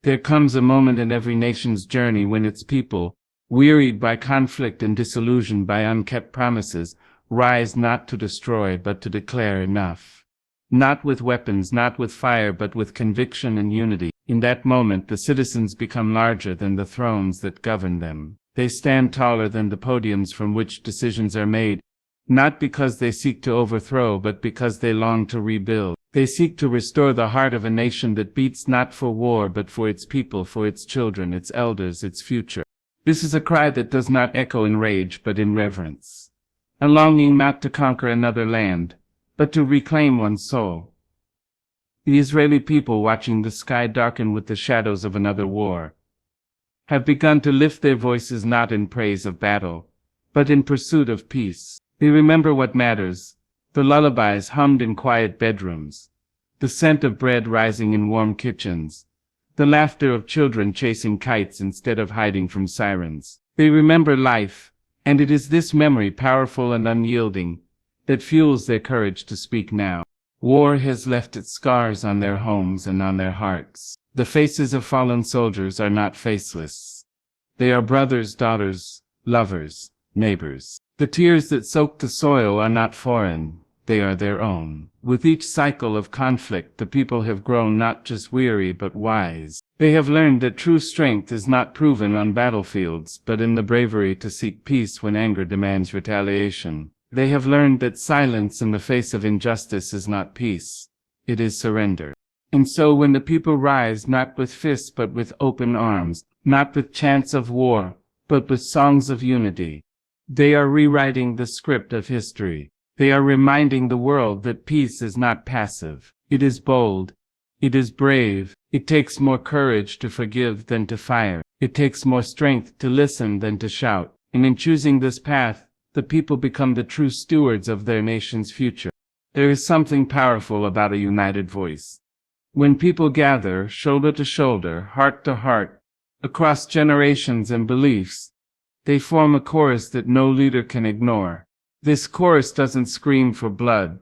There comes a moment in every nation's journey when its people, wearied by conflict and disillusioned by unkept promises, rise not to destroy but to declare enough. Not with weapons, not with fire, but with conviction and unity. In that moment the citizens become larger than the thrones that govern them. They stand taller than the podiums from which decisions are made, not because they seek to overthrow but because they long to rebuild. They seek to restore the heart of a nation that beats not for war but for its people, for its children, its elders, its future. This is a cry that does not echo in rage but in reverence. A longing not to conquer another land, but to reclaim one's soul. The Israeli people, watching the sky darken with the shadows of another war, have begun to lift their voices not in praise of battle, but in pursuit of peace. They remember what matters, the lullabies hummed in quiet bedrooms, the scent of bread rising in warm kitchens, the laughter of children chasing kites instead of hiding from sirens. They remember life, and it is this memory, powerful and unyielding, that fuels their courage to speak now. War has left its scars on their homes and on their hearts. The faces of fallen soldiers are not faceless. They are brothers, daughters, lovers, neighbors. The tears that soak the soil are not foreign, they are their own. With each cycle of conflict the people have grown not just weary but wise. They have learned that true strength is not proven on battlefields but in the bravery to seek peace when anger demands retaliation. They have learned that silence in the face of injustice is not peace, it is surrender. And so when the people rise not with fists but with open arms, not with chants of war, but with songs of unity, they are rewriting the script of history. They are reminding the world that peace is not passive. It is bold. It is brave. It takes more courage to forgive than to fire. It takes more strength to listen than to shout. And in choosing this path, the people become the true stewards of their nation's future. There is something powerful about a united voice. When people gather, shoulder to shoulder, heart to heart, across generations and beliefs, they form a chorus that no leader can ignore. This chorus doesn't scream for blood.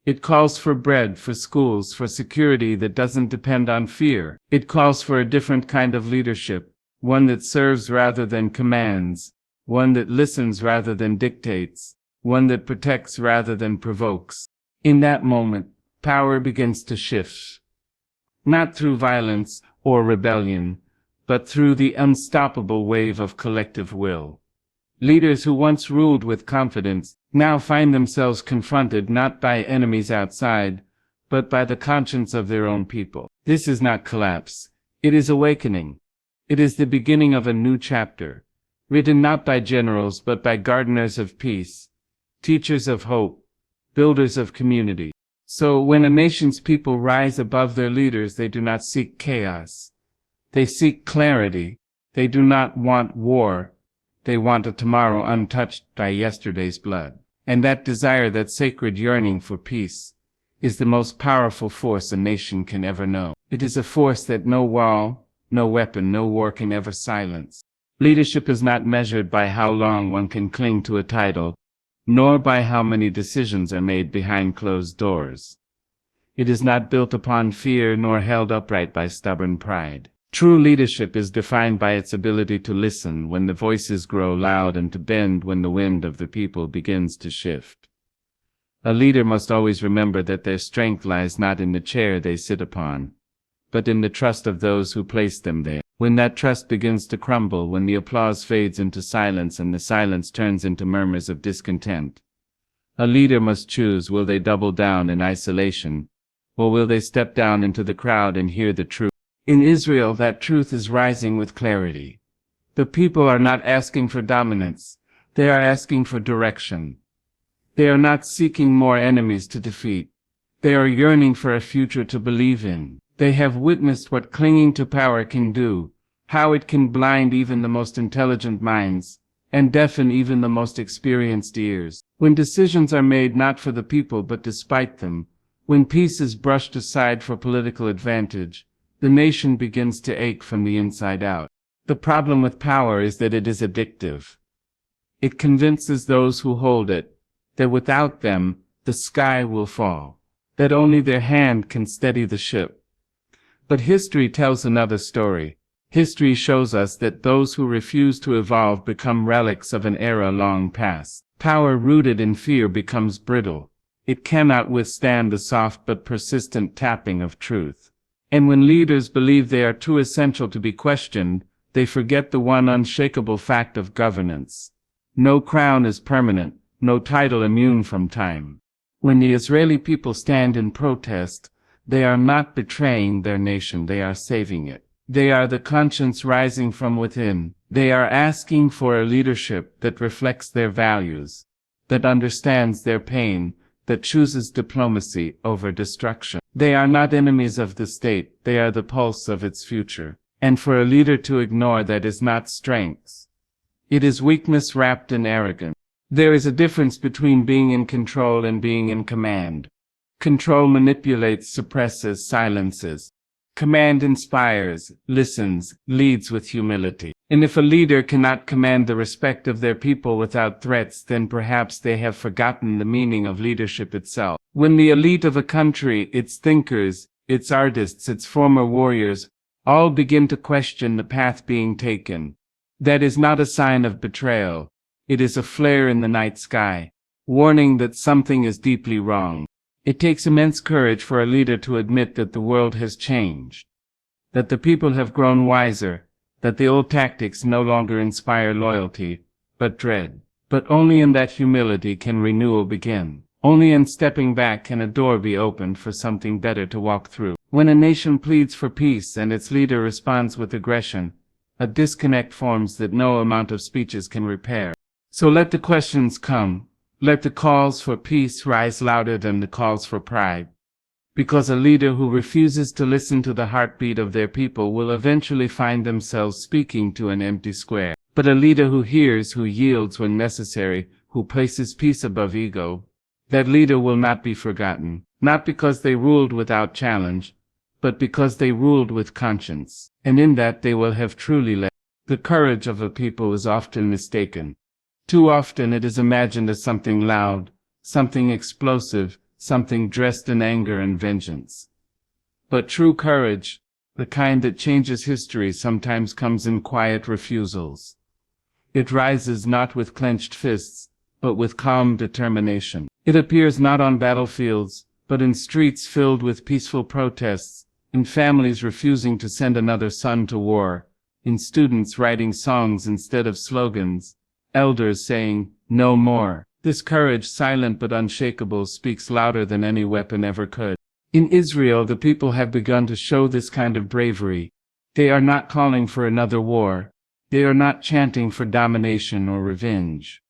It calls for bread, for schools, for security that doesn't depend on fear. It calls for a different kind of leadership, one that serves rather than commands, one that listens rather than dictates, one that protects rather than provokes. In that moment, power begins to shift. Not through violence or rebellion, but through the unstoppable wave of collective will. Leaders who once ruled with confidence now find themselves confronted not by enemies outside, but by the conscience of their own people. This is not collapse. It is awakening. It is the beginning of a new chapter, written not by generals but by gardeners of peace, teachers of hope, builders of community. So when a nation's people rise above their leaders, they do not seek chaos. They seek clarity. They do not want war. They want a tomorrow untouched by yesterday's blood. And that desire, that sacred yearning for peace, is the most powerful force a nation can ever know. It is a force that no wall, no weapon, no war can ever silence. Leadership is not measured by how long one can cling to a title, nor by how many decisions are made behind closed doors. It is not built upon fear nor held upright by stubborn pride. True leadership is defined by its ability to listen when the voices grow loud and to bend when the wind of the people begins to shift. A leader must always remember that their strength lies not in the chair they sit upon, but in the trust of those who place them there. When that trust begins to crumble, when the applause fades into silence and the silence turns into murmurs of discontent, a leader must choose: will they double down in isolation, or will they step down into the crowd and hear the truth? In Israel, that truth is rising with clarity. The people are not asking for dominance, they are asking for direction. They are not seeking more enemies to defeat. They are yearning for a future to believe in. They have witnessed what clinging to power can do, how it can blind even the most intelligent minds, and deafen even the most experienced ears. When decisions are made not for the people but despite them, when peace is brushed aside for political advantage, the nation begins to ache from the inside out. The problem with power is that it is addictive. It convinces those who hold it that without them, the sky will fall, that only their hand can steady the ship. But history tells another story. History shows us that those who refuse to evolve become relics of an era long past. Power rooted in fear becomes brittle. It cannot withstand the soft but persistent tapping of truth. And when leaders believe they are too essential to be questioned, they forget the one unshakable fact of governance. No crown is permanent, no title immune from time. When the Israeli people stand in protest, they are not betraying their nation, they are saving it. They are the conscience rising from within. They are asking for a leadership that reflects their values, that understands their pain, that chooses diplomacy over destruction. They are not enemies of the state, they are the pulse of its future. And for a leader to ignore that is not strength. It is weakness wrapped in arrogance. There is a difference between being in control and being in command. Control manipulates, suppresses, silences. Command inspires, listens, leads with humility. And if a leader cannot command the respect of their people without threats, then perhaps they have forgotten the meaning of leadership itself. When the elite of a country, its thinkers, its artists, its former warriors, all begin to question the path being taken, that is not a sign of betrayal. It is a flare in the night sky, warning that something is deeply wrong. It takes immense courage for a leader to admit that the world has changed, that the people have grown wiser, that the old tactics no longer inspire loyalty, but dread. But only in that humility can renewal begin. Only in stepping back can a door be opened for something better to walk through. When a nation pleads for peace and its leader responds with aggression, a disconnect forms that no amount of speeches can repair. So let the questions come. Let the calls for peace rise louder than the calls for pride. Because a leader who refuses to listen to the heartbeat of their people will eventually find themselves speaking to an empty square. But a leader who hears, who yields when necessary, who places peace above ego, that leader will not be forgotten, not because they ruled without challenge, but because they ruled with conscience, and in that they will have truly led. The courage of a people is often mistaken. Too often it is imagined as something loud, something explosive, something dressed in anger and vengeance. But true courage, the kind that changes history, sometimes comes in quiet refusals. It rises not with clenched fists, but with calm determination. It appears not on battlefields, but in streets filled with peaceful protests, in families refusing to send another son to war, in students writing songs instead of slogans, elders saying, "No more." This courage, silent but unshakable, speaks louder than any weapon ever could. In Israel, the people have begun to show this kind of bravery. They are not calling for another war. They are not chanting for domination or revenge.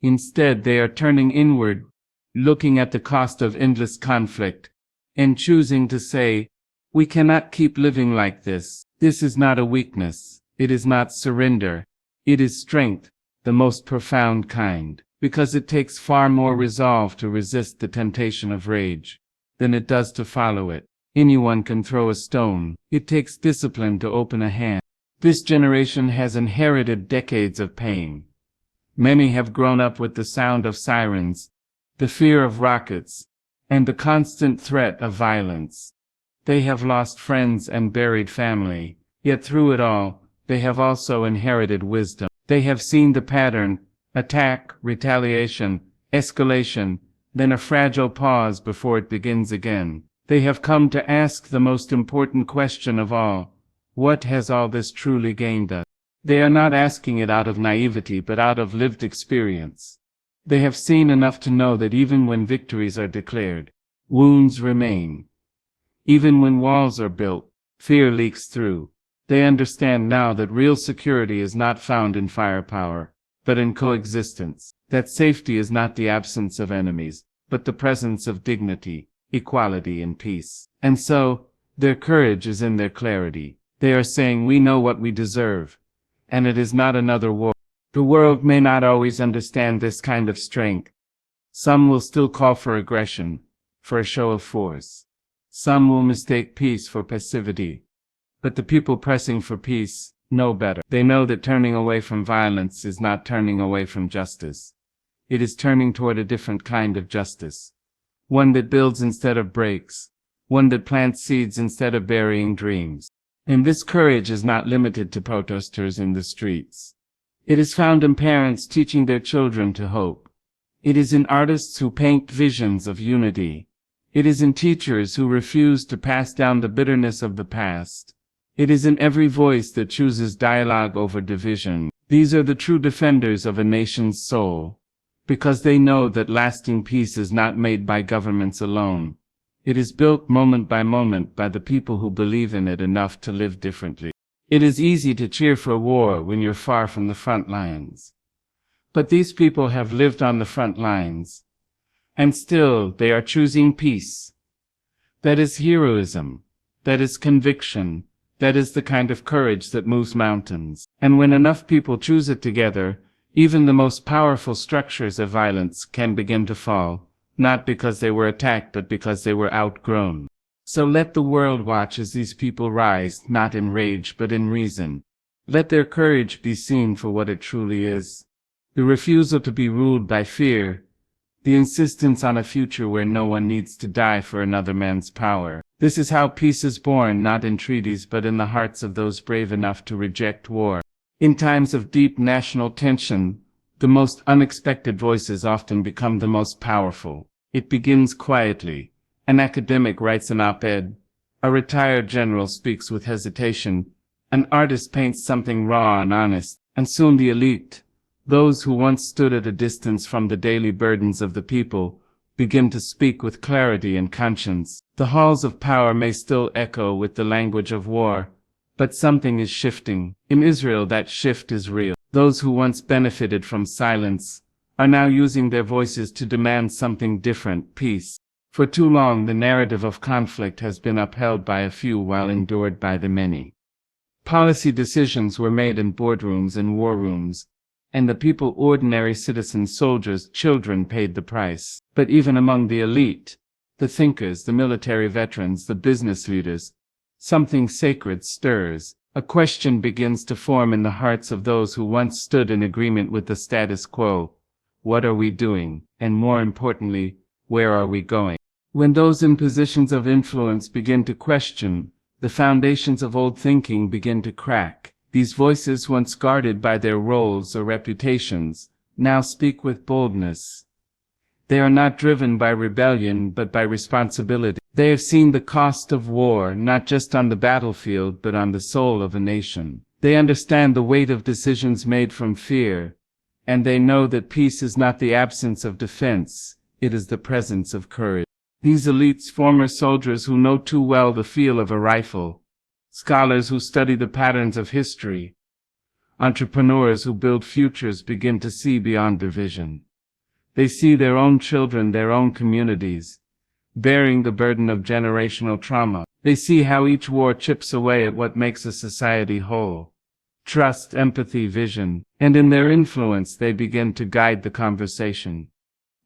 Instead, they are turning inward, looking at the cost of endless conflict, and choosing to say, "We cannot keep living like this." This is not a weakness. It is not surrender. It is strength, the most profound kind, because it takes far more resolve to resist the temptation of rage than it does to follow it. Anyone can throw a stone. It takes discipline to open a hand. This generation has inherited decades of pain. Many have grown up with the sound of sirens, the fear of rockets, and the constant threat of violence. They have lost friends and buried family, yet through it all, they have also inherited wisdom. They have seen the pattern: attack, retaliation, escalation, then a fragile pause before it begins again. They have come to ask the most important question of all: what has all this truly gained us? They are not asking it out of naivety but out of lived experience. They have seen enough to know that even when victories are declared, wounds remain. Even when walls are built, fear leaks through. They understand now that real security is not found in firepower, but in coexistence. That safety is not the absence of enemies, but the presence of dignity, equality, and peace. And so, their courage is in their clarity. They are saying, "We know what we deserve, and it is not another war." The world may not always understand this kind of strength. Some will still call for aggression, for a show of force. Some will mistake peace for passivity. But the people pressing for peace know better. They know that turning away from violence is not turning away from justice. It is turning toward a different kind of justice. One that builds instead of breaks. one that plants seeds instead of burying dreams. And this courage is not limited to protesters in the streets. It is found in parents teaching their children to hope. It is in artists who paint visions of unity. It is in teachers who refuse to pass down the bitterness of the past. It is in every voice that chooses dialogue over division. These are the true defenders of a nation's soul, because they know that lasting peace is not made by governments alone. It is built moment by moment by the people who believe in it enough to live differently. It is easy to cheer for war when you're far from the front lines. But these people have lived on the front lines, and still they are choosing peace. That is heroism. That is conviction. That is the kind of courage that moves mountains. And when enough people choose it together, even the most powerful structures of violence can begin to fall, not because they were attacked but because they were outgrown. So let the world watch as these people rise, not in rage but in reason. Let their courage be seen for what it truly is. The refusal to be ruled by fear, the insistence on a future where no one needs to die for another man's power. This is how peace is born, not in treaties but in the hearts of those brave enough to reject war. In times of deep national tension, the most unexpected voices often become the most powerful. It begins quietly. An academic writes an op-ed. A retired general speaks with hesitation. An artist paints something raw and honest. And soon the elite, those who once stood at a distance from the daily burdens of the people, begin to speak with clarity and conscience. The halls of power may still echo with the language of war, but something is shifting. In Israel that shift is real. Those who once benefited from silence are now using their voices to demand something different: peace. For too long the narrative of conflict has been upheld by a few while endured by the many. Policy decisions were made in boardrooms and war rooms, and the people, ordinary citizens, soldiers, children, paid the price. But even among the elite, the thinkers, the military veterans, the business leaders, something sacred stirs. A question begins to form in the hearts of those who once stood in agreement with the status quo. What are we doing? And more importantly, where are we going? When those in positions of influence begin to question, the foundations of old thinking begin to crack. These voices, once guarded by their roles or reputations, now speak with boldness. They are not driven by rebellion but by responsibility. They have seen the cost of war, not just on the battlefield but on the soul of a nation. They understand the weight of decisions made from fear, and they know that peace is not the absence of defense, it is the presence of courage. These elites, former soldiers who know too well the feel of a rifle, scholars who study the patterns of history, entrepreneurs who build futures, begin to see beyond their vision. They see their own children, their own communities, bearing the burden of generational trauma. They see how each war chips away at what makes a society whole. Trust, empathy, vision, and in their influence they begin to guide the conversation.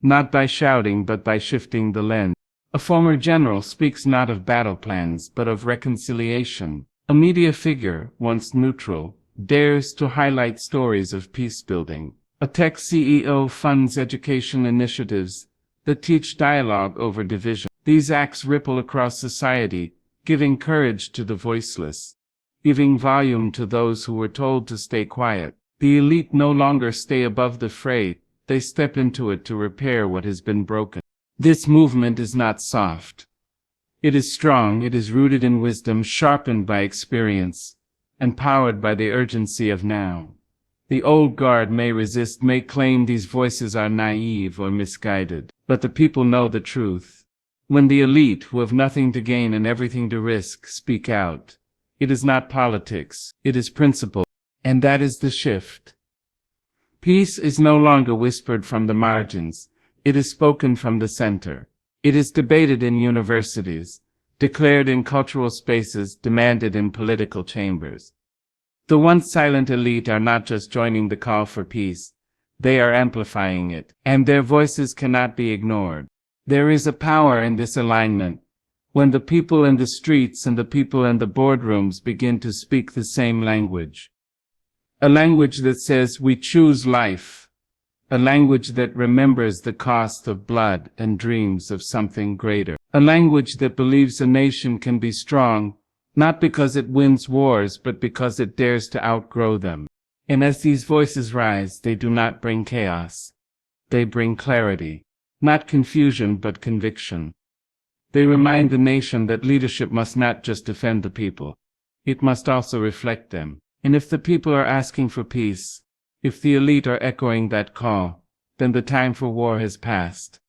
Not by shouting but by shifting the lens. A former general speaks not of battle plans but of reconciliation. A media figure, once neutral, dares to highlight stories of peace building. A tech CEO funds education initiatives that teach dialogue over division. These acts ripple across society, giving courage to the voiceless, giving volume to those who were told to stay quiet. The elite no longer stay above the fray, they step into it to repair what has been broken. This movement is not soft. It is strong, it is rooted in wisdom, sharpened by experience, and powered by the urgency of now. The old guard may resist, may claim these voices are naive or misguided, but the people know the truth. When the elite, who have nothing to gain and everything to risk, speak out, it is not politics, it is principle, and that is the shift. Peace is no longer whispered from the margins, it is spoken from the center. It is debated in universities, declared in cultural spaces, demanded in political chambers. The once silent elite are not just joining the call for peace, they are amplifying it, and their voices cannot be ignored. There is a power in this alignment. When the people in the streets and the people in the boardrooms begin to speak the same language. A language that says we choose life. A language that remembers the cost of blood and dreams of something greater. A language that believes a nation can be strong, not because it wins wars but because it dares to outgrow them. And as these voices rise, they do not bring chaos. They bring clarity. Not confusion but conviction. They remind the nation that leadership must not just defend the people. It must also reflect them. And if the people are asking for peace, if the elite are echoing that call, then the time for war has passed.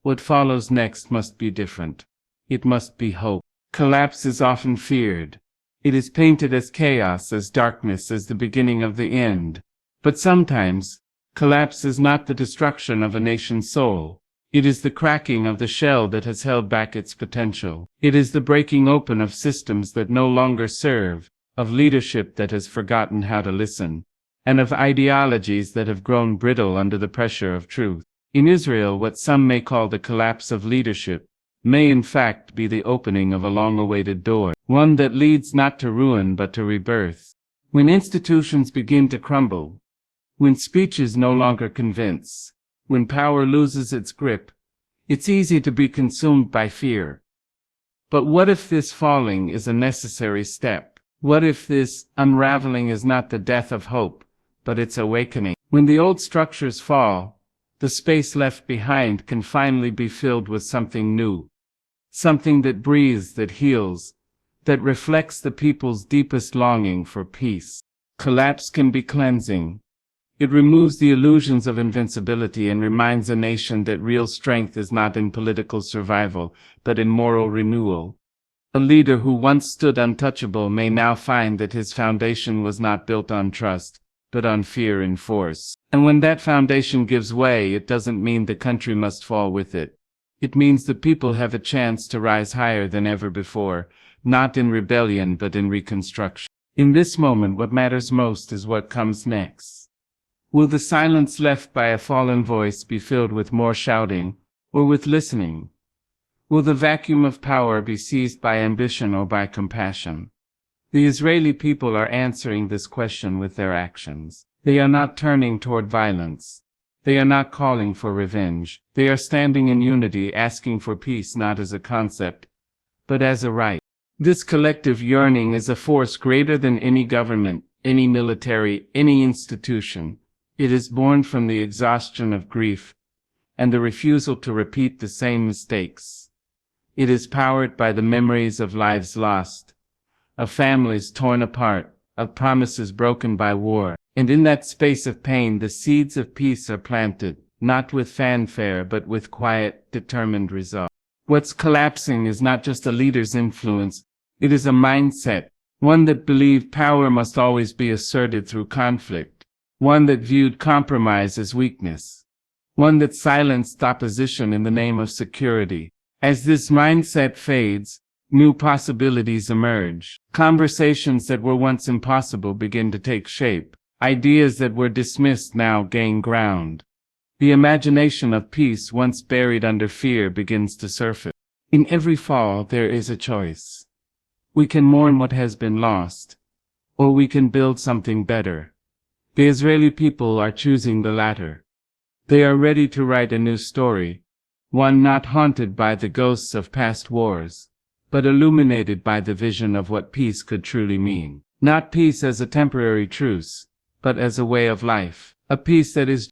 What follows next must be different. It must be hope. Collapse is often feared. It is painted as chaos, as darkness, as the beginning of the end. But sometimes, collapse is not the destruction of a nation's soul. It is the cracking of the shell that has held back its potential. It is the breaking open of systems that no longer serve, of leadership that has forgotten how to listen, and of ideologies that have grown brittle under the pressure of truth. In Israel, what some may call the collapse of leadership may in fact be the opening of a long-awaited door, one that leads not to ruin but to rebirth. When institutions begin to crumble, when speeches no longer convince, when power loses its grip, it's easy to be consumed by fear. But what if this falling is a necessary step? What if this unraveling is not the death of hope, but its awakening? When the old structures fall, the space left behind can finally be filled with something new. Something that breathes, that heals, that reflects the people's deepest longing for peace. Collapse can be cleansing. It removes the illusions of invincibility and reminds a nation that real strength is not in political survival, but in moral renewal. A leader who once stood untouchable may now find that his foundation was not built on trust, but on fear and force. And when that foundation gives way, it doesn't mean the country must fall with it. It means the people have a chance to rise higher than ever before, not in rebellion but in reconstruction. In this moment, what matters most is what comes next. Will the silence left by a fallen voice be filled with more shouting, or with listening? Will the vacuum of power be seized by ambition or by compassion? The Israeli people are answering this question with their actions. They are not turning toward violence. They are not calling for revenge. They are standing in unity, asking for peace not as a concept, but as a right. This collective yearning is a force greater than any government, any military, any institution. It is born from the exhaustion of grief and the refusal to repeat the same mistakes. It is powered by the memories of lives lost, of families torn apart, of promises broken by war. And in that space of pain, the seeds of peace are planted, not with fanfare but with quiet, determined resolve. What's collapsing is not just a leader's influence, it is a mindset, one that believed power must always be asserted through conflict, one that viewed compromise as weakness, one that silenced opposition in the name of security. As this mindset fades, new possibilities emerge. Conversations that were once impossible begin to take shape. Ideas that were dismissed now gain ground. The imagination of peace once buried under fear begins to surface. In every fall there is a choice. We can mourn what has been lost, or we can build something better. The Israeli people are choosing the latter. They are ready to write a new story, one not haunted by the ghosts of past wars, but illuminated by the vision of what peace could truly mean. Not peace as a temporary truce, but as a way of life. A peace that is